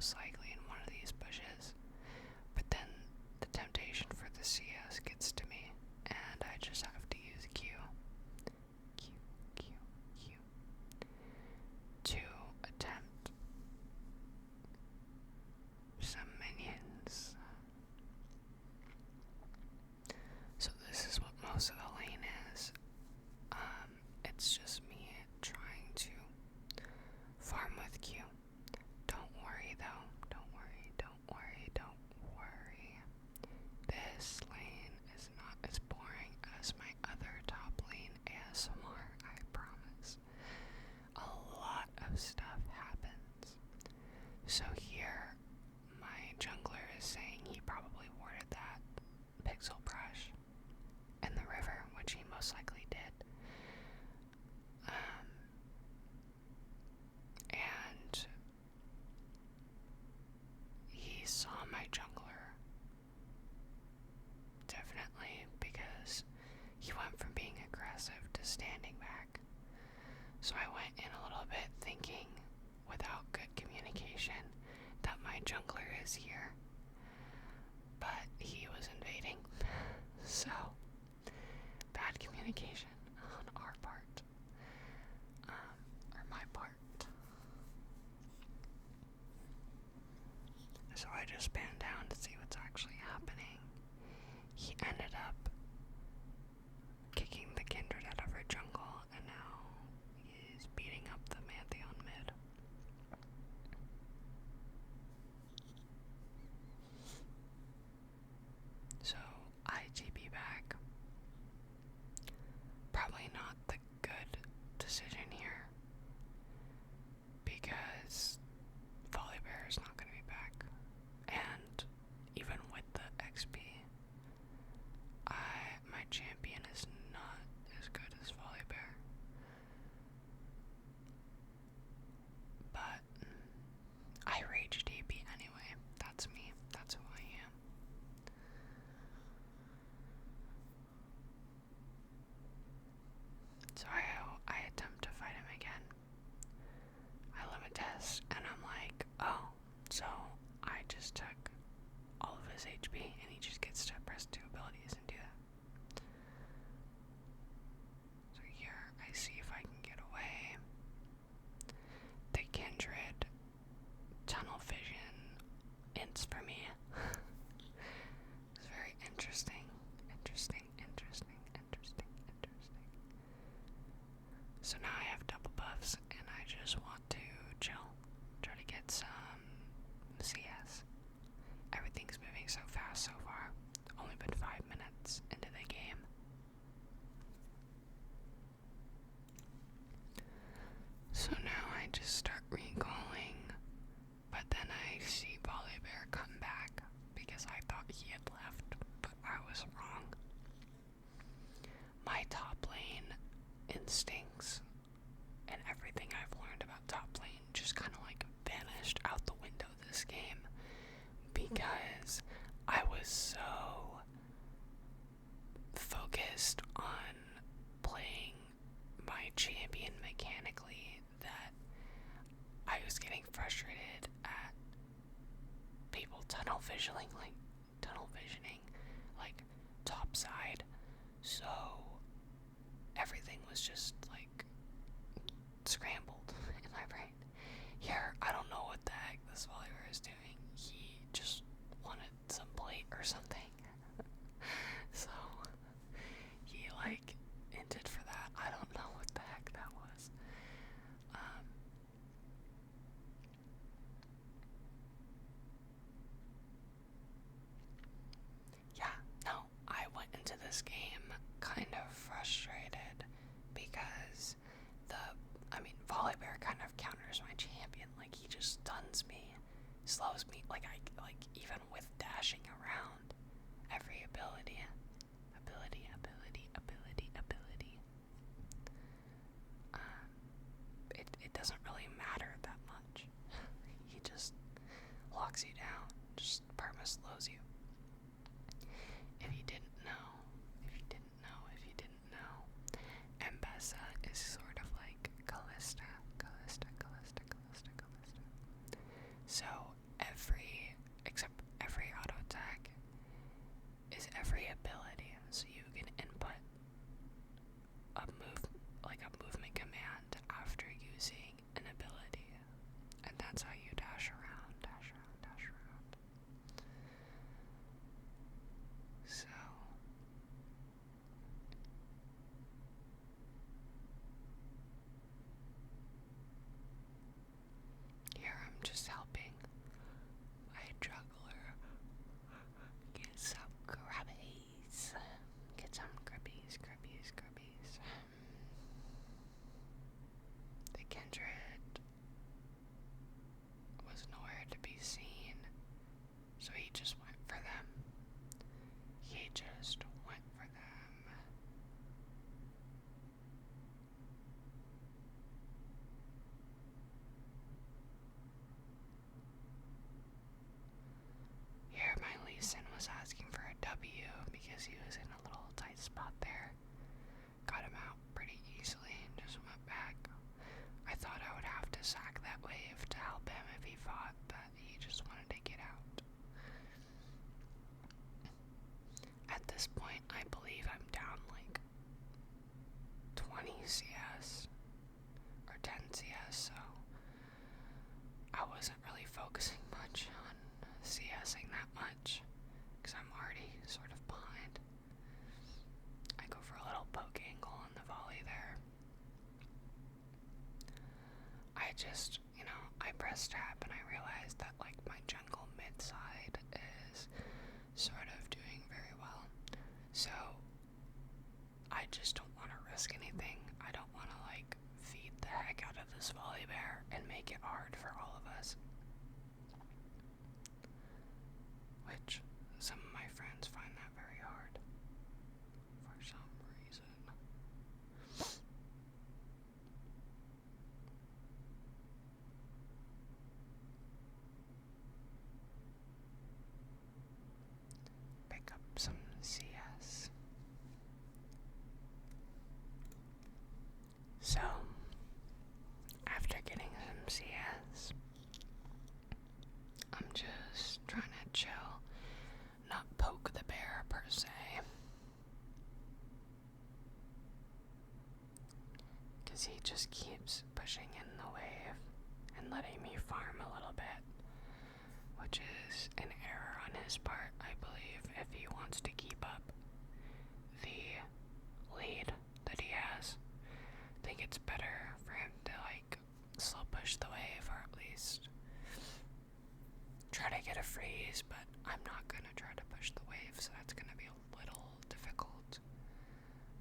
most likely in one of these bushes. But then the temptation for the CS gets to me, and I just have to use Q. Q, Q, Q. To attempt some minions. So this is what most of the lane is. It's just me trying to farm with Q. Don't worry though. Don't worry, don't worry, don't worry. This lane is not as boring as my other top lane ASMR, I promise. A lot of stuff happens. So here, my jungler is saying he probably warded that pixel brush in the river, which he most likely did. And he saw my jungler, definitely, because he went from being aggressive to standing back. So I went in a little bit thinking, without good communication, that my jungler is here. But he was invading. So, bad communication on our part. Or my part. So I just panned down to see what's actually happening. He ended up kicking the Kindred out of her jungle, and now he's beating up the Pantheon mid. So I TP back. Probably not the good decision here, because Volibear is not going to be back. And even with the XP, my champion is not as good as Volibear. But I rage TP anyway. That's me. That's who I am. So I attempt to fight him again. I limit test, and I'm like, oh, so I just took all of his HP, and he just gets to press 2 abilities and do that. So here, I see if I can get away. The Kindred tunnel vision ints for me. It's very interesting. So now I have double buffs, and I just want to chill, try to get some CS. Everything's moving so fast so far. Only been 5 minutes into the game. So now I just start recalling, but then I see Volibear come back because I thought he had left, but I was wrong. My top lane instincts and everything I've learned about top lane just kind of like vanished out the window this game, because I was so focused on playing my champion mechanically that I was getting frustrated at people tunnel visioning like top side. So everything was just like scrambled in my brain. Here, I don't know what the heck this Volibear is doing. He just wanted some plate or something. So he like hinted for that. I don't know what the heck that was. Yeah, no, I went into this game kind of frustrated because Volibear kind of counters my champion. Like, he just stuns me, slows me, like even with dashing around, every ability. It doesn't really matter that much. He just locks you down, just perma slows you. If you didn't know, Ambessa is sort of like Callista. So because he was in a little tight spot there. Got him out pretty easily and just went back. I thought I would have to sack that wave to help him if he fought, but he just wanted to get out. At this point, I believe I'm down like 20 CS or 10 CS, so I wasn't really focusing much on CSing that much because I'm already sort of behind. I go for a little poke angle on the volley there. I just, I press tab and I realized that like my jungle mid side is sort of doing very well. So I just don't want to risk anything. I don't want to like feed the heck out of this volley bear and make it hard for all of us. Which some of my friends find that very hard for some reason. Pick up some CS. So, after getting some CS, I'm just trying to chill, not poke the bear per se. Because he just keeps pushing in the wave and letting me farm a little bit, which is an error on his part, I believe, if he wants to keep up the lead that he has. I think it's better for him to like slow push the wave, or at least try to get a freeze, but I'm not gonna try to push the wave, so that's gonna be a little difficult.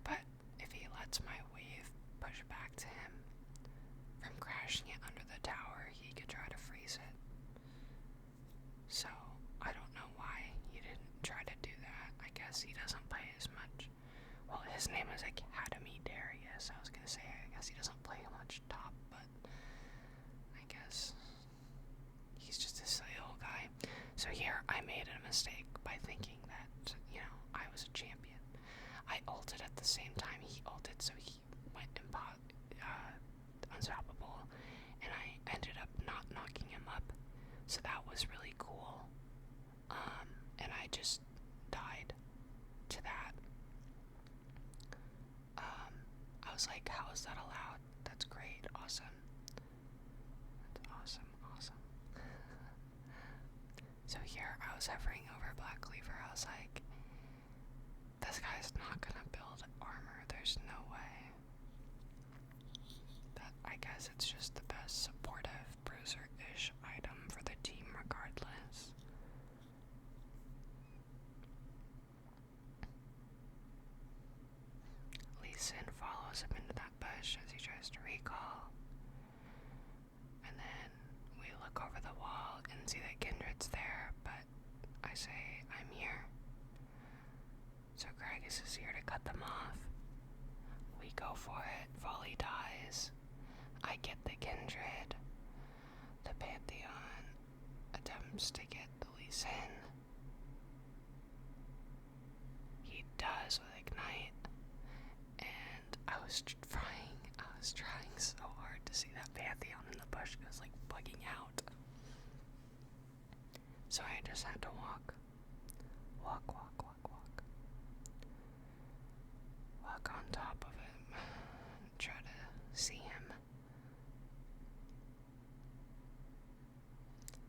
But if he lets my wave push back to him from crashing it under the tower, he could try to freeze it. So I don't know why he didn't try to do that. I guess he doesn't play as much. Well, his name is Academy Darius. I was gonna say I guess he doesn't play much top, but I guess he's just a silly old guy. So here I made a mistake by thinking that, I was a champion. I ulted at the same time he ulted, so he went unstoppable, and I ended up not knocking him up. So that was really cool. And I just died to that. I was like, how is that allowed? That's great, awesome. That's awesome. So here I was hovering over Black Cleaver. I was like, this guy's not gonna build armor. There's no way. That I guess it's just the best supportive bruiser-ish item for the team regardless. Lee Sin follows him into that bush as he tries to recall. And then we look over the wall and see that Kindred's there, but I say, I'm here. So Gragas is here to cut them off. We go for it. Volley dies. I get the Kindred. The Pantheon attempts to get the Lee Sin. He does with Ignite. And I was trying so hard to see that Pantheon in the bush. It was like bugging out. So I just had to walk. Walk on top of him. Try to see him.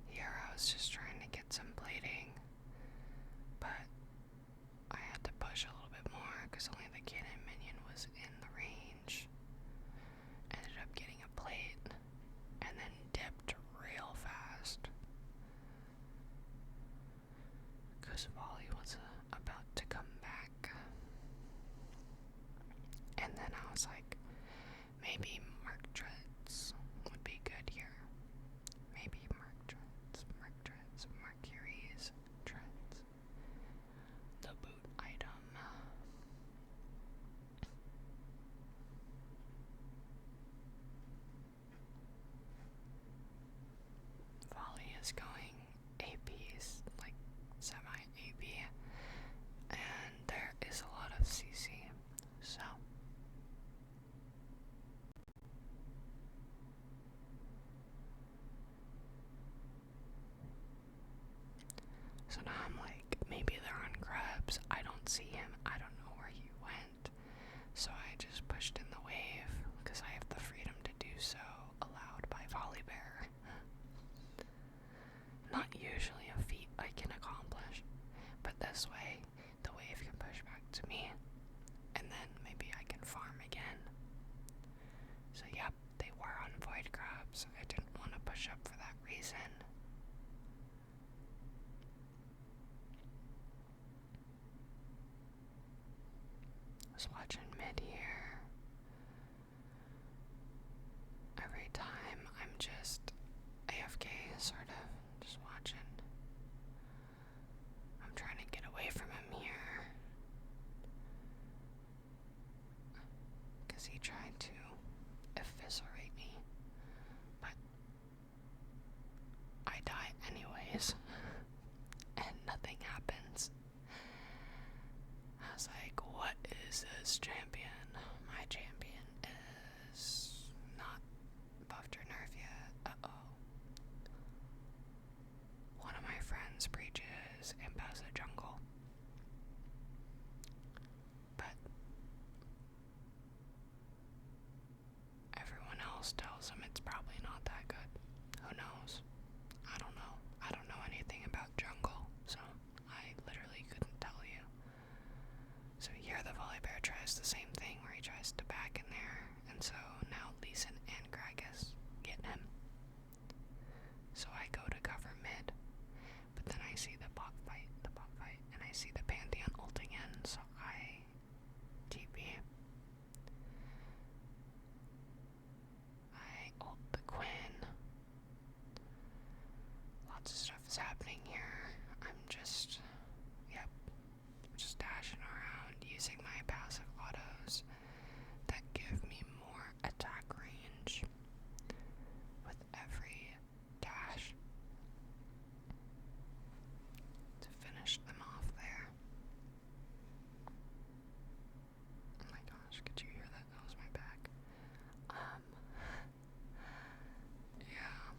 Here I was just trying to get some plating, but I had to push a little bit more because only the cannon minion was in the range. Ended up getting a plate and then dipped real fast because Volley was about to come back. And then I was like, maybe Mark Treads would be good here. Maybe Mercury's Treads. The boot item. Volley is going APs, like semi-AP, and they're push-ups. I didn't want to push up for that reason. I was watching mid here. Every time I'm just AFK, sort of, just watching. I'm trying to get away from him here, because he tried to eviscerate me, but I die anyways, and nothing happens. I was like, what is this champion? My champion is not buffed or nerfed yet. Uh-oh. One of my friends preaches Ambessa jungle, but everyone else tells him it's probably not that good. Who knows? I don't know. I don't know anything about jungle, so I literally couldn't tell you. So here the volley bear tries the same thing where he tries to back in there, and so now Leeson and Gragas get him. So I go to cover mid, but then I see the bot fight, and I see the Pantheon ulting in, so I TP. I ult the Quinn. Lots of stuff is happening here. I'm just dashing around using my passive autos that give me more attack range with every dash to finish them off there. Oh my gosh, could you hear that? That was my back. Yeah.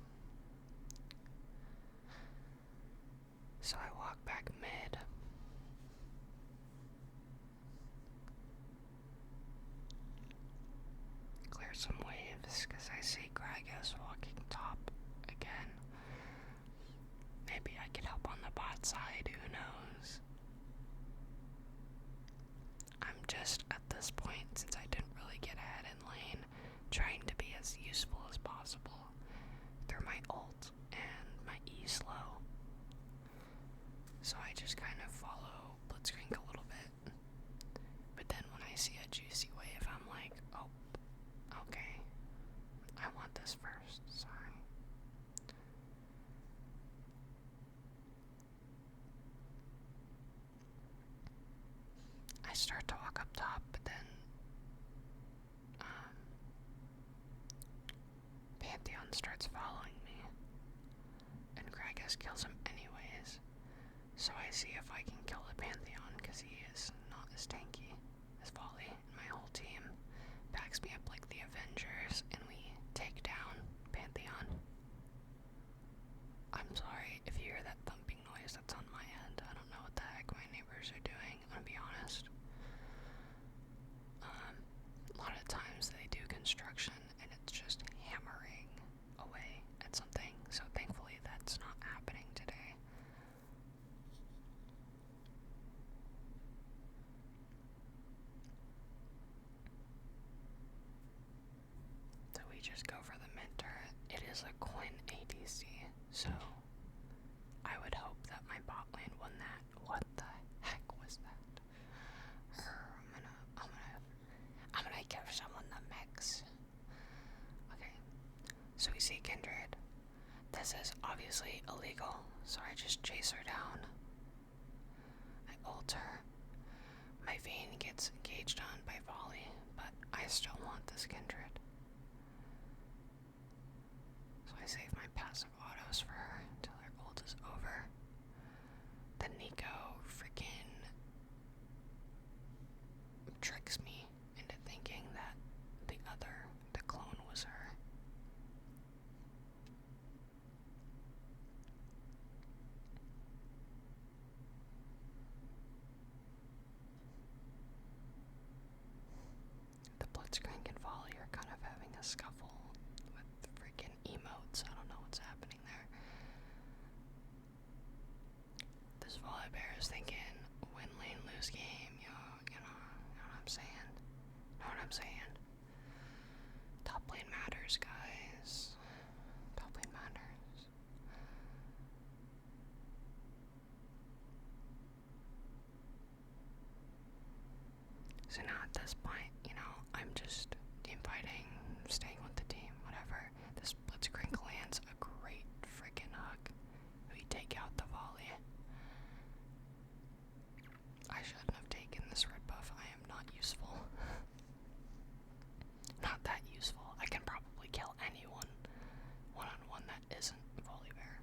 So I walk back mid. Clear some waves, because I see Gragas walking top again. Maybe I could help on the bot side, who knows? I'm just, at this point, since I didn't really get ahead in lane, trying to be as useful as possible through my ult and my E slow. So I just kind of follow Blitzcrank a little bit. But then when I see a juicy wave, I'm like, oh, okay, I want this first, sorry. I start to walk up top, but then Pantheon starts following me, and Gragas kills him anyways. So I see if I can kill the Pantheon, because he is not as tanky as Volley, and my whole team backs me up like the Avengers, and we take down Pantheon. I'm sorry if you hear that thumping noise, that's on my end. I don't know what the heck my neighbors are doing, I'm gonna be honest. A lot of times they do construction, and it's just hammering away at something, so thankfully that's not happening today. So we just go for the mid turret. It is a Quinn ADC, so I would hope that my bot lane won that. What the heck was that? I'm gonna give someone the mix. Okay, so we see Kindred. This is obviously illegal, so I just chase her down. I ult her. My Vayne gets engaged on by Volley, but I still want this Kindred. So I save my passive autos for her until her ult is over. Then Nico freaking tricks me into thinking that the clone was her. The Blitzcrank and Volley are kind of having a scuffle with freaking emotes. I don't know what's happening there. This Volley Bear is thinking, win lane, lose game, you know what I'm saying? Know what I'm saying? Top lane matters, guys. at this point, I'm just team fighting, staying with the team, whatever. This Blitzcrank lands a great freaking hook. We take out the volley. I shouldn't have taken this red buff. I am not useful. Not that useful. I can probably kill anyone one-on-one that isn't Volibear.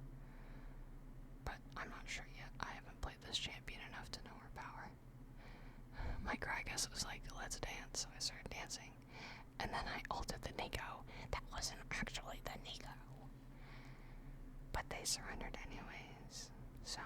But I'm not sure yet. I haven't played this champion enough to know her power. My Gragas was like, let's dance, so I started dancing. And then I ulted the Nico. That wasn't actually the Nico. But they surrendered anyways. So,